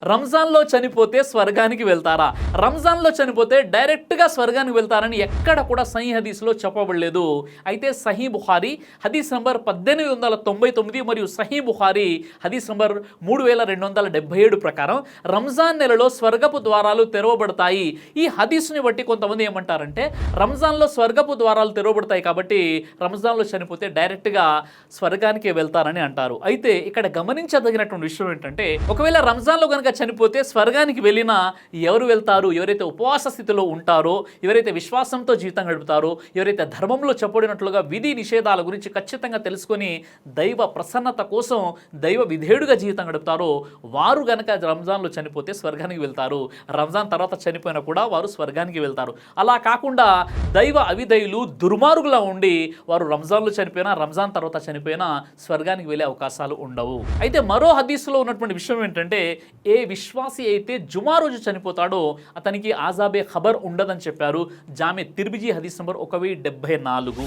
రంజాన్‌లో చనిపోతే స్వర్గానికి వెళ్తారా? రంజాన్‌లో చనిపోతే డైరెక్ట్‌గా స్వర్గానికి వెళ్తారని ఎక్కడ కూడా సహీ హదీస్‌లో చెప్పబడలేదు. అయితే సహీ బుఖారీ హదీస్ నంబర్ 1899 మరియు సహీ బుఖారీ హదీస్ నంబర్ 3277 ప్రకారం రంజాన్ నెలలో స్వర్గపు ద్వారాలు తెరవబడతాయి. ఈ హదీస్‌ని బట్టి కొంతమంది ఏమంటారంటే రంజాన్‌లో స్వర్గపు ద్వారాలు తెరవబడతాయి కాబట్టి రంజాన్‌లో చనిపోతే డైరెక్ట్‌గా స్వర్గానికే వెళ్తారని అంటారు. అయితే ఇక్కడ గమనించదగినటువంటి విషయం ఏంటంటే ఒకవేళ రంజాన్‌లో గనుక చనిపోతే స్వర్గానికి వెళ్ళినా ఎవరు వెళ్తారు? ఎవరైతే ఉపవాస స్థితిలో ఉంటారో, ఎవరైతే విశ్వాసంతో జీవితం గడుపుతారో, ఎవరైతే ధర్మంలో చెప్పబడినట్లుగా విధి నిషేధాల గురించి ఖచ్చితంగా తెలుసుకొని దైవ ప్రసన్నత కోసం దైవ విధేయుడుగా జీవితం గడుపుతారో వారు గనక రంజాన్లో చనిపోతే స్వర్గానికి వెళ్తారు. రంజాన్ తర్వాత చనిపోయినా కూడా వారు స్వర్గానికి వెళ్తారు. అలా కాకుండా దైవ అవిధేయులు దుర్మార్గులా ఉండి వారు రంజాన్లో చనిపోయినా రంజాన్ తర్వాత చనిపోయినా స్వర్గానికి వెళ్ళే అవకాశాలు ఉండవు. అయితే మరో హదీస్లో ఉన్నటువంటి విషయం ఏంటంటే ఏ విశ్వాసి అయితే జుమా రోజు చనిపోతాడో అతనికి ఆజాబే ఖబర్ ఉండదని చెప్పారు. జామే తిర్మిజీ హదీస్ నంబర్ 1074.